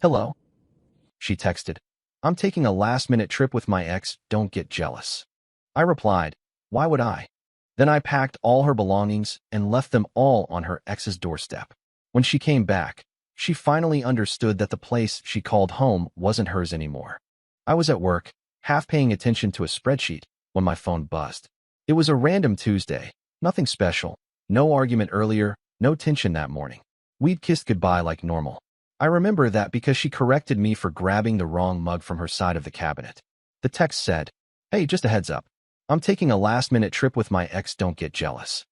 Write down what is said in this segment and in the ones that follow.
Hello, she texted. I'm taking a last-minute trip with my ex, don't get jealous. I replied, why would I? Then I packed all her belongings and left them all on her ex's doorstep. When she came back, she finally understood that the place she called home wasn't hers anymore. I was at work, half paying attention to a spreadsheet, when my phone buzzed. It was a random Tuesday, nothing special, no argument earlier, no tension that morning. We'd kissed goodbye like normal. I remember that because she corrected me for grabbing the wrong mug from her side of the cabinet. The text said, hey, just a heads up. I'm taking a last-minute trip with my ex, don't get jealous.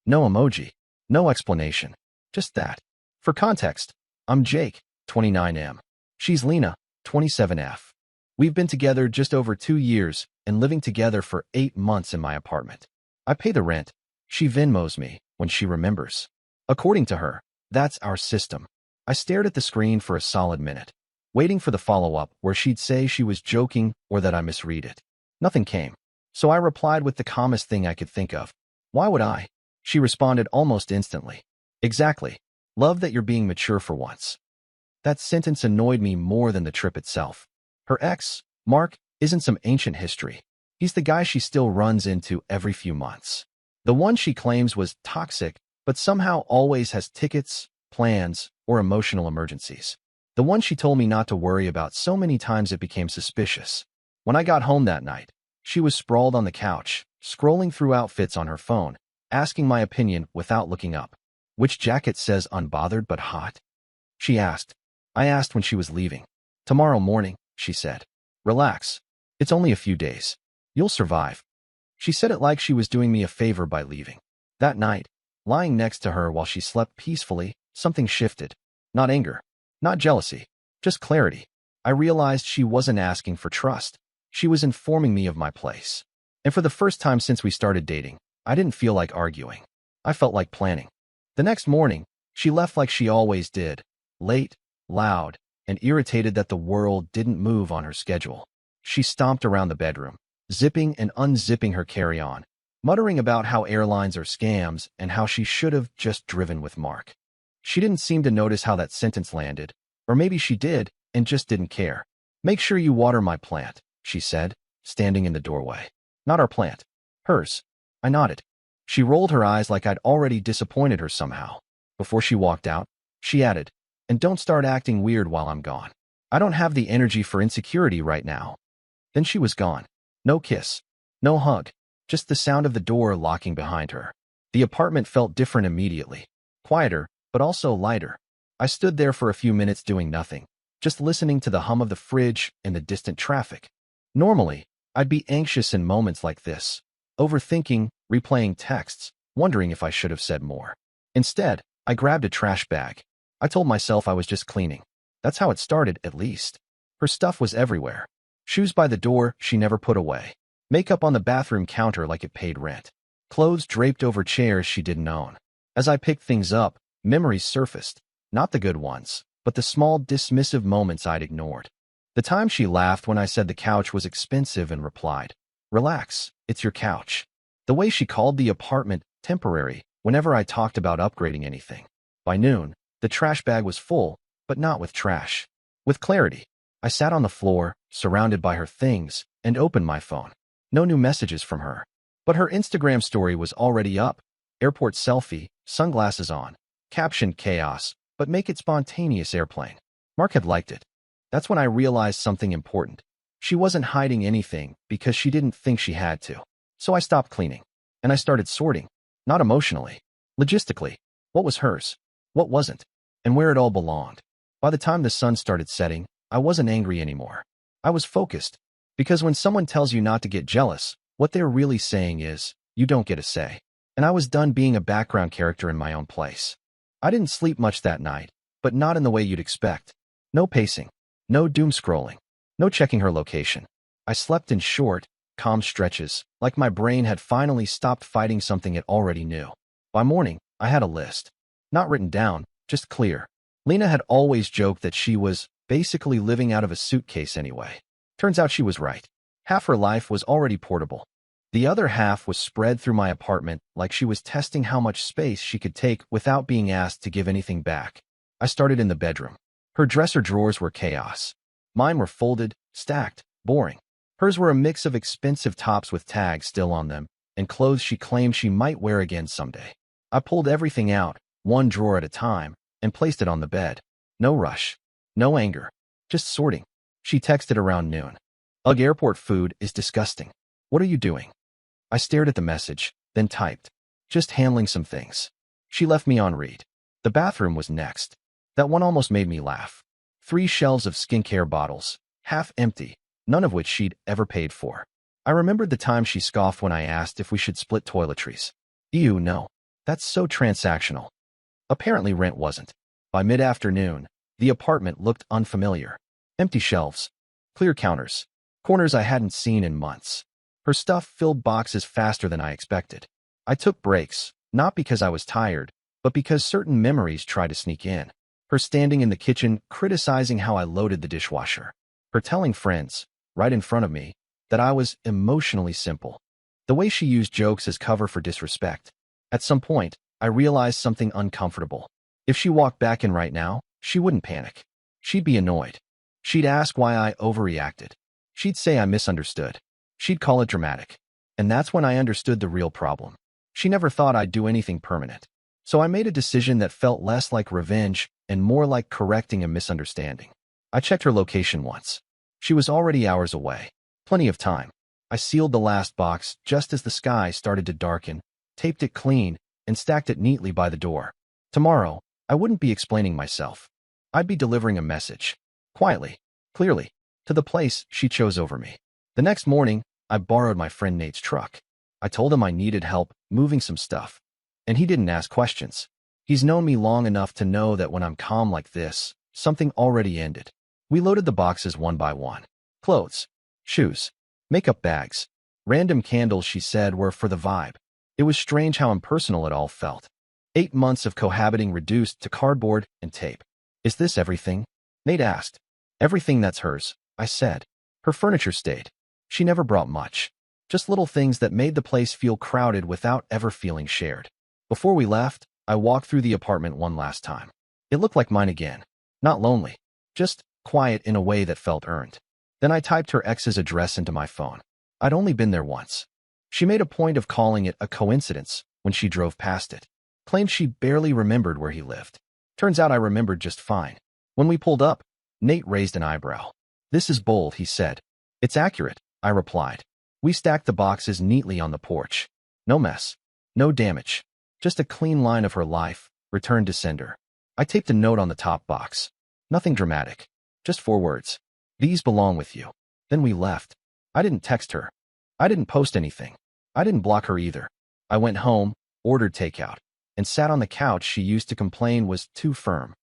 No emoji, no explanation, just that. For context, I'm Jake, 29M. She's Lena, 27F. We've been together just over 2 years and living together for 8 months in my apartment. I pay the rent. She Venmos me when she remembers. According to her, that's our system. I stared at the screen for a solid minute, waiting for the follow-up where she'd say she was joking or that I misread it. Nothing came, so I replied with the calmest thing I could think of. Why would I? She responded almost instantly. Exactly. Love that you're being mature for once. That sentence annoyed me more than the trip itself. Her ex, Mark, isn't some ancient history. He's the guy she still runs into every few months. The one she claims was toxic, but somehow always has tickets, plans, or emotional emergencies. The one she told me not to worry about so many times it became suspicious. When I got home that night, she was sprawled on the couch, scrolling through outfits on her phone, asking my opinion without looking up. Which jacket says unbothered but hot? She asked. I asked when she was leaving. Tomorrow morning, she said. Relax. It's only a few days. You'll survive. She said it like she was doing me a favor by leaving. That night, lying next to her while she slept peacefully, something shifted. Not anger, not jealousy, just clarity. I realized she wasn't asking for trust. She was informing me of my place. And for the first time since we started dating, I didn't feel like arguing. I felt like planning. The next morning, she left like she always did, late, loud, and irritated that the world didn't move on her schedule. She stomped around the bedroom, zipping and unzipping her carry-on, muttering about how airlines are scams and how she should have just driven with Mark. She didn't seem to notice how that sentence landed, or maybe she did and just didn't care. Make sure you water my plant, she said, standing in the doorway. Not our plant. Hers. I nodded. She rolled her eyes like I'd already disappointed her somehow. Before she walked out, she added, and don't start acting weird while I'm gone. I don't have the energy for insecurity right now. Then she was gone. No kiss. No hug. Just the sound of the door locking behind her. The apartment felt different immediately. Quieter, but also lighter. I stood there for a few minutes doing nothing, just listening to the hum of the fridge and the distant traffic. Normally, I'd be anxious in moments like this, overthinking, replaying texts, wondering if I should have said more. Instead, I grabbed a trash bag. I told myself I was just cleaning. That's how it started, at least. Her stuff was everywhere. Shoes by the door she never put away. Makeup on the bathroom counter like it paid rent. Clothes draped over chairs she didn't own. As I picked things up, memories surfaced. Not the good ones, but the small dismissive moments I'd ignored. The time she laughed when I said the couch was expensive and replied, relax, it's your couch. The way she called the apartment temporary whenever I talked about upgrading anything. By noon, the trash bag was full, but not with trash. With clarity, I sat on the floor, surrounded by her things, and opened my phone. No new messages from her. But her Instagram story was already up. Airport selfie, sunglasses on. Caption chaos, but make it spontaneous airplane. Mark had liked it. That's when I realized something important. She wasn't hiding anything because she didn't think she had to. So I stopped cleaning. And I started sorting. Not emotionally. Logistically. What was hers? What wasn't? And where it all belonged. By the time the sun started setting, I wasn't angry anymore. I was focused. Because when someone tells you not to get jealous, what they're really saying is, you don't get a say. And I was done being a background character in my own place. I didn't sleep much that night, but not in the way you'd expect. No pacing. No doom scrolling. No checking her location. I slept in short, calm stretches, like my brain had finally stopped fighting something it already knew. By morning, I had a list. Not written down, just clear. Lena had always joked that she was basically living out of a suitcase anyway. Turns out she was right. Half her life was already portable. The other half was spread through my apartment like she was testing how much space she could take without being asked to give anything back. I started in the bedroom. Her dresser drawers were chaos. Mine were folded, stacked, boring. Hers were a mix of expensive tops with tags still on them and clothes she claimed she might wear again someday. I pulled everything out, one drawer at a time, and placed it on the bed. No rush. No anger. Just sorting. She texted around noon. Ugh, airport food is disgusting. What are you doing? I stared at the message, then typed. Just handling some things. She left me on read. The bathroom was next. That one almost made me laugh. 3 shelves of skincare bottles, half empty, none of which she'd ever paid for. I remembered the time she scoffed when I asked if we should split toiletries. Ew, no. That's so transactional. Apparently rent wasn't. By mid-afternoon, the apartment looked unfamiliar. Empty shelves, clear counters, corners I hadn't seen in months. Her stuff filled boxes faster than I expected. I took breaks, not because I was tired, but because certain memories tried to sneak in. Her standing in the kitchen, criticizing how I loaded the dishwasher. Her telling friends, right in front of me, that I was emotionally simple. The way she used jokes as cover for disrespect. At some point, I realized something uncomfortable. If she walked back in right now, she wouldn't panic. She'd be annoyed. She'd ask why I overreacted. She'd say I misunderstood. She'd call it dramatic. And that's when I understood the real problem. She never thought I'd do anything permanent. So I made a decision that felt less like revenge and more like correcting a misunderstanding. I checked her location once. She was already hours away. Plenty of time. I sealed the last box just as the sky started to darken, taped it clean, and stacked it neatly by the door. Tomorrow, I wouldn't be explaining myself. I'd be delivering a message. Quietly, clearly, to the place she chose over me. The next morning, I borrowed my friend Nate's truck. I told him I needed help moving some stuff. And he didn't ask questions. He's known me long enough to know that when I'm calm like this, something already ended. We loaded the boxes one by one. Clothes, shoes, makeup bags, random candles she said were for the vibe. It was strange how impersonal it all felt. 8 months of cohabiting reduced to cardboard and tape. Is this everything? Nate asked. Everything that's hers, I said. Her furniture stayed. She never brought much. Just little things that made the place feel crowded without ever feeling shared. Before we left, I walked through the apartment one last time. It looked like mine again. Not lonely. Just quiet in a way that felt earned. Then I typed her ex's address into my phone. I'd only been there once. She made a point of calling it a coincidence when she drove past it. Claimed she barely remembered where he lived. Turns out I remembered just fine. When we pulled up, Nate raised an eyebrow. This is bold, he said. It's accurate, I replied. We stacked the boxes neatly on the porch. No mess. No damage. Just a clean line of her life, returned to sender. I taped a note on the top box. Nothing dramatic. Just 4 words. These belong with you. Then we left. I didn't text her. I didn't post anything. I didn't block her either. I went home, ordered takeout, and sat on the couch she used to complain was too firm.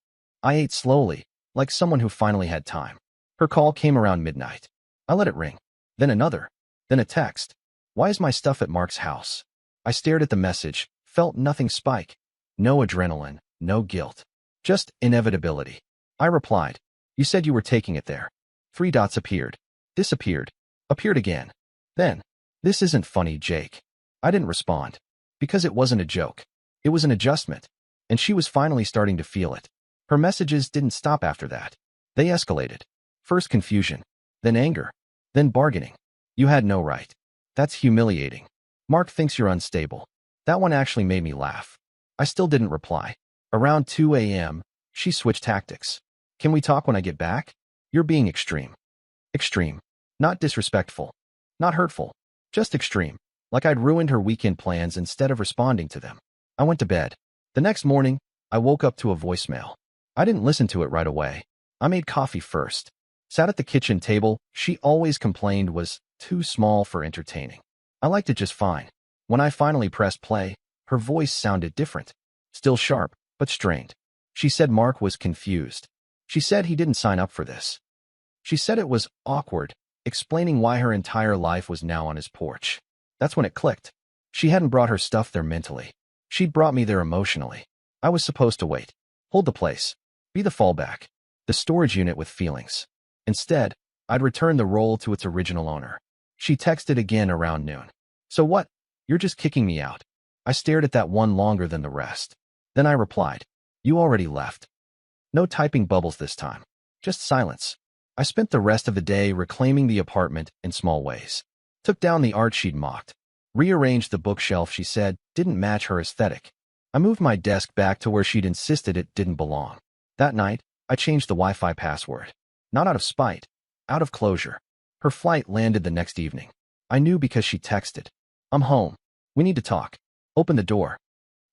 I ate slowly, like someone who finally had time. Her call came around midnight. I let it ring. Then another. Then a text. Why is my stuff at Mark's house? I stared at the message, felt nothing spike. No adrenaline, no guilt. Just inevitability. I replied. You said you were taking it there. 3 dots appeared. Disappeared. Appeared again. Then. This isn't funny, Jake. I didn't respond. Because it wasn't a joke. It was an adjustment. And she was finally starting to feel it. Her messages didn't stop after that. They escalated. First confusion. Then anger. Then bargaining. You had no right. That's humiliating. Mark thinks you're unstable. That one actually made me laugh. I still didn't reply. Around 2 a.m., she switched tactics. Can we talk when I get back? You're being extreme. Extreme. Not disrespectful. Not hurtful. Just extreme. Like I'd ruined her weekend plans instead of responding to them. I went to bed. The next morning, I woke up to a voicemail. I didn't listen to it right away. I made coffee first. Sat at the kitchen table she always complained was too small for entertaining. I liked it just fine. When I finally pressed play, her voice sounded different. Still sharp, but strained. She said Mark was confused. She said he didn't sign up for this. She said it was awkward, explaining why her entire life was now on his porch. That's when it clicked. She hadn't brought her stuff there mentally. She'd brought me there emotionally. I was supposed to wait. Hold the place. Be the fallback. The storage unit with feelings. Instead, I'd return the role to its original owner. She texted again around noon. So what? You're just kicking me out. I stared at that one longer than the rest. Then I replied. You already left. No typing bubbles this time. Just silence. I spent the rest of the day reclaiming the apartment in small ways. Took down the art she'd mocked. Rearranged the bookshelf she said didn't match her aesthetic. I moved my desk back to where she'd insisted it didn't belong. That night, I changed the Wi-Fi password. Not out of spite, out of closure. Her flight landed the next evening. I knew because she texted. I'm home. We need to talk. Open the door.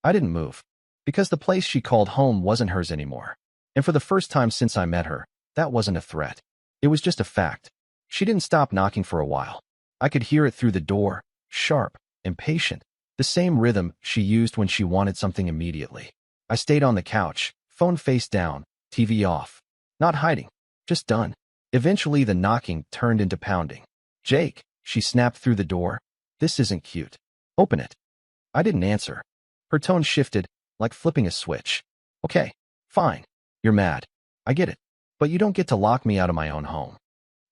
I didn't move. Because the place she called home wasn't hers anymore. And for the first time since I met her, that wasn't a threat. It was just a fact. She didn't stop knocking for a while. I could hear it through the door, sharp, impatient, the same rhythm she used when she wanted something immediately. I stayed on the couch, phone face down, TV off. Not hiding, just done. Eventually the knocking turned into pounding. Jake, she snapped through the door. This isn't cute. Open it. I didn't answer. Her tone shifted, like flipping a switch. Okay, fine. You're mad. I get it. But you don't get to lock me out of my own home.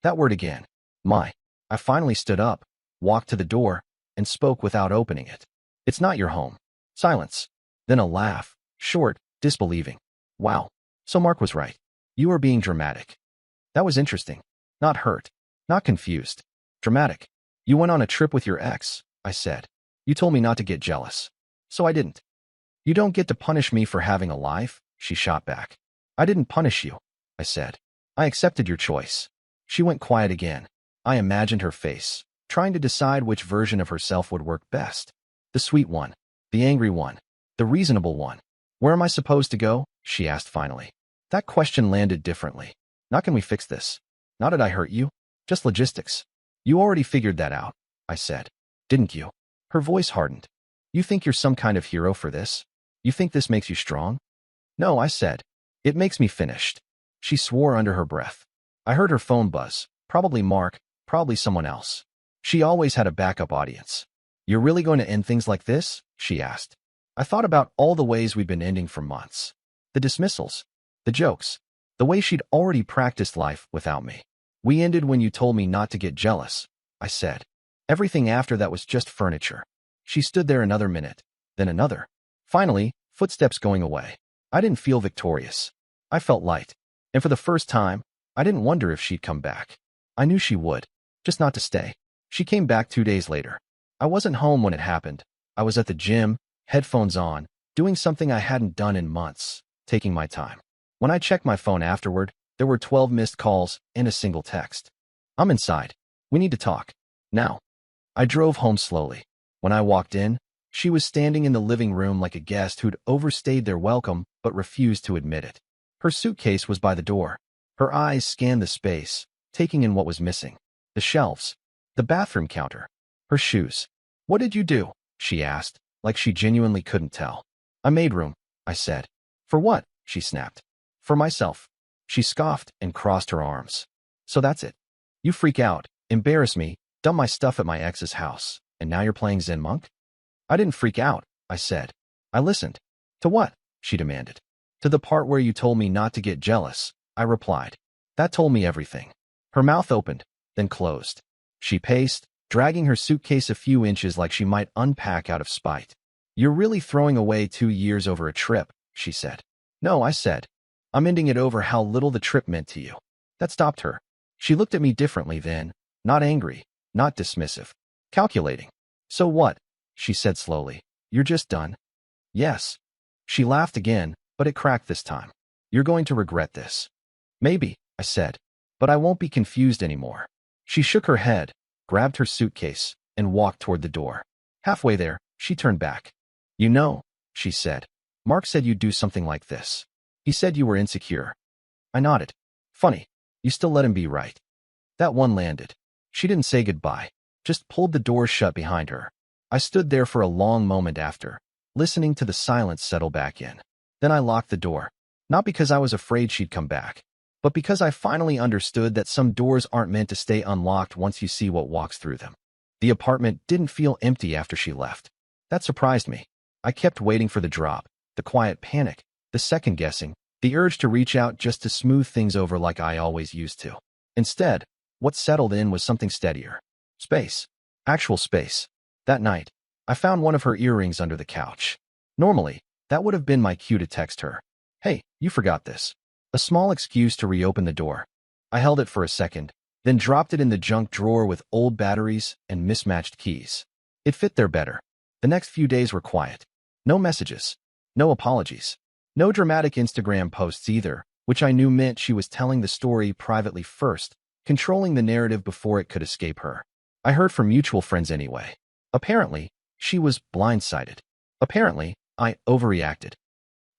That word again. My. I finally stood up, walked to the door, and spoke without opening it. It's not your home. Silence. Then a laugh, short, disbelieving. Wow. So Mark was right. You are being dramatic. That was interesting. Not hurt. Not confused. Dramatic. You went on a trip with your ex, I said. You told me not to get jealous. So I didn't. You don't get to punish me for having a life, she shot back. I didn't punish you, I said. I accepted your choice. She went quiet again. I imagined her face, trying to decide which version of herself would work best. The sweet one, the angry one, the reasonable one. Where am I supposed to go? She asked finally. That question landed differently. Not can we fix this? Not did I hurt you? Just logistics. You already figured that out, I said. Didn't you? Her voice hardened. You think you're some kind of hero for this? You think this makes you strong? No, I said. It makes me finished. She swore under her breath. I heard her phone buzz. Probably Mark, probably someone else. She always had a backup audience. You're really going to end things like this? She asked. I thought about all the ways we'd been ending for months. The dismissals, the jokes, the way she'd already practiced life without me. We ended when you told me not to get jealous, I said. Everything after that was just furniture. She stood there another minute, then another. Finally, footsteps going away. I didn't feel victorious. I felt light. And for the first time, I didn't wonder if she'd come back. I knew she would, just not to stay. She came back 2 days later. I wasn't home when it happened. I was at the gym, headphones on, doing something I hadn't done in months, taking my time. When I checked my phone afterward, there were 12 missed calls and a single text. I'm inside. We need to talk. Now. I drove home slowly. When I walked in, she was standing in the living room like a guest who'd overstayed their welcome but refused to admit it. Her suitcase was by the door. Her eyes scanned the space, taking in what was missing. The shelves. The bathroom counter. Her shoes. What did you do? She asked, like she genuinely couldn't tell. I made room, I said. For what? She snapped. For myself. She scoffed and crossed her arms. So that's it. You freak out, embarrass me, dump my stuff at my ex's house, and now you're playing Zen monk? I didn't freak out, I said. I listened. To what? She demanded. To the part where you told me not to get jealous, I replied. That told me everything. Her mouth opened, then closed. She paced, dragging her suitcase a few inches like she might unpack out of spite. You're really throwing away 2 years over a trip, she said. No, I said. I'm ending it over how little the trip meant to you. That stopped her. She looked at me differently then, not angry, not dismissive, calculating. So what? She said slowly. You're just done? Yes. She laughed again, but it cracked this time. You're going to regret this. Maybe, I said, but I won't be confused anymore. She shook her head, grabbed her suitcase, and walked toward the door. Halfway there, she turned back. You know, she said, Mark said you'd do something like this. He said you were insecure. I nodded. Funny, you still let him be right. That one landed. She didn't say goodbye, just pulled the door shut behind her. I stood there for a long moment after, listening to the silence settle back in. Then I locked the door, not because I was afraid she'd come back, but because I finally understood that some doors aren't meant to stay unlocked once you see what walks through them. The apartment didn't feel empty after she left. That surprised me. I kept waiting for the drop, the quiet panic, the second guessing, the urge to reach out just to smooth things over like I always used to. Instead, what settled in was something steadier. Space. Actual space. That night, I found one of her earrings under the couch. Normally, that would have been my cue to text her. Hey, you forgot this. A small excuse to reopen the door. I held it for a second, then dropped it in the junk drawer with old batteries and mismatched keys. It fit there better. The next few days were quiet. No messages. No apologies. No dramatic Instagram posts either, which I knew meant she was telling the story privately first, controlling the narrative before it could escape her. I heard from mutual friends anyway. Apparently, she was blindsided. Apparently, I overreacted.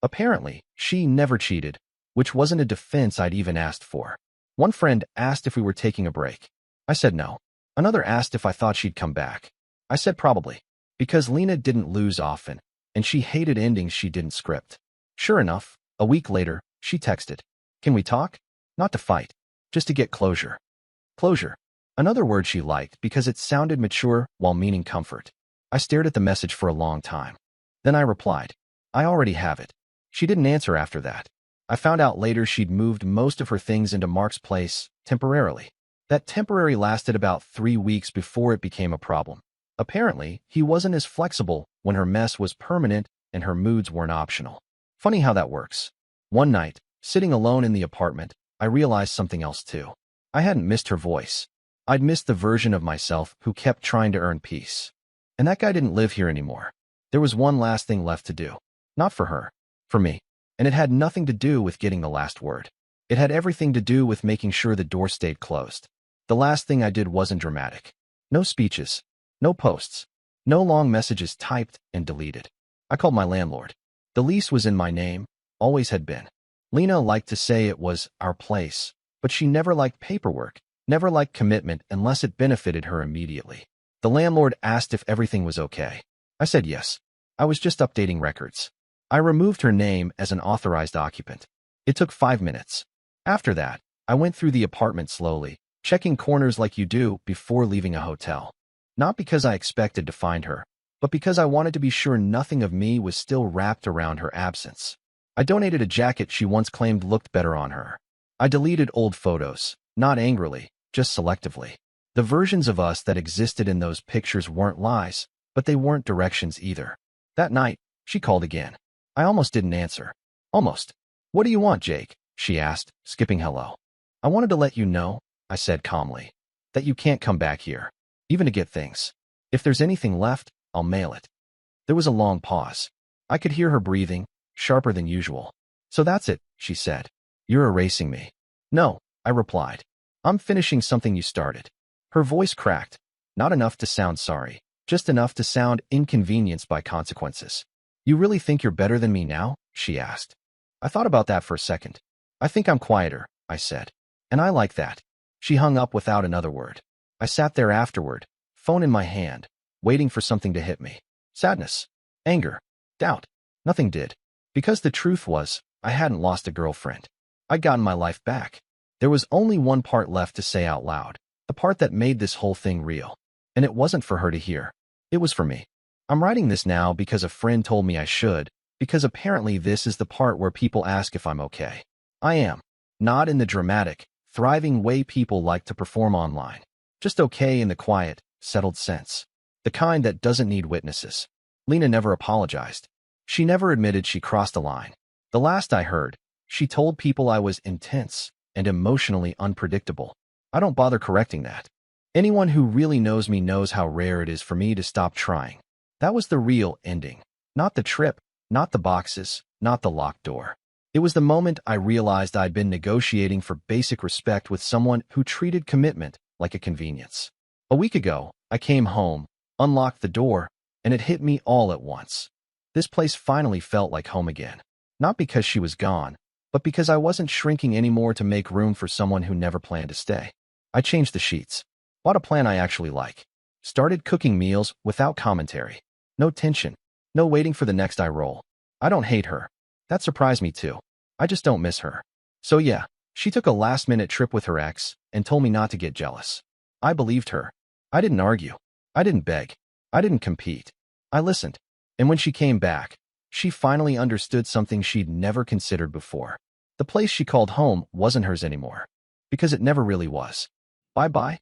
Apparently, she never cheated, which wasn't a defense I'd even asked for. One friend asked if we were taking a break. I said no. Another asked if I thought she'd come back. I said probably, because Lena didn't lose often, and she hated endings she didn't script. Sure enough, a week later, she texted, "Can we talk? Not to fight, just to get closure." Closure. Another word she liked because it sounded mature while meaning comfort. I stared at the message for a long time. Then I replied, "I already have it." She didn't answer after that. I found out later she'd moved most of her things into Mark's place, temporarily. That temporary lasted about 3 weeks before it became a problem. Apparently, he wasn't as flexible when her mess was permanent and her moods weren't optional. Funny how that works. One night, sitting alone in the apartment, I realized something else too. I hadn't missed her voice. I'd missed the version of myself who kept trying to earn peace. And that guy didn't live here anymore. There was one last thing left to do. Not for her. For me. And it had nothing to do with getting the last word. It had everything to do with making sure the door stayed closed. The last thing I did wasn't dramatic. No speeches. No posts. No long messages typed and deleted. I called my landlord. The lease was in my name, always had been. Lena liked to say it was our place, but she never liked paperwork, never liked commitment unless it benefited her immediately. The landlord asked if everything was okay. I said yes. I was just updating records. I removed her name as an authorized occupant. It took 5 minutes. After that, I went through the apartment slowly, checking corners like you do before leaving a hotel. Not because I expected to find her, but because I wanted to be sure nothing of me was still wrapped around her absence. I donated a jacket she once claimed looked better on her. I deleted old photos, not angrily, just selectively. The versions of us that existed in those pictures weren't lies, but they weren't directions either. That night, she called again. I almost didn't answer. Almost. "What do you want, Jake?" she asked, skipping hello. "I wanted to let you know," I said calmly, "that you can't come back here, even to get things. If there's anything left, I'll mail it." There was a long pause. I could hear her breathing, sharper than usual. "So that's it," she said. "You're erasing me." "No," I replied. "I'm finishing something you started." Her voice cracked. Not enough to sound sorry, just enough to sound inconvenienced by consequences. "You really think you're better than me now?" she asked. I thought about that for a second. "I think I'm quieter," I said. "And I like that." She hung up without another word. I sat there afterward, phone in my hand, waiting for something to hit me. Sadness, anger, doubt. Nothing did. Because the truth was, I hadn't lost a girlfriend. I'd gotten my life back. There was only one part left to say out loud, the part that made this whole thing real. And it wasn't for her to hear. It was for me. I'm writing this now because a friend told me I should, because apparently this is the part where people ask if I'm okay. I am. Not in the dramatic, thriving way people like to perform online. Just okay in the quiet, settled sense. The kind that doesn't need witnesses. Lena never apologized. She never admitted she crossed a line. The last I heard, she told people I was intense and emotionally unpredictable. I don't bother correcting that. Anyone who really knows me knows how rare it is for me to stop trying. That was the real ending. Not the trip, not the boxes, not the locked door. It was the moment I realized I'd been negotiating for basic respect with someone who treated commitment like a convenience. A week ago, I came home, unlocked the door, and it hit me all at once. This place finally felt like home again. Not because she was gone, but because I wasn't shrinking anymore to make room for someone who never planned to stay. I changed the sheets. Bought a plan I actually like. Started cooking meals without commentary. No tension. No waiting for the next eye roll. I don't hate her. That surprised me too. I just don't miss her. So yeah, she took a last-minute trip with her ex and told me not to get jealous. I believed her. I didn't argue. I didn't beg. I didn't compete. I listened. And when she came back, she finally understood something she'd never considered before. The place she called home wasn't hers anymore. Because it never really was. Bye-bye.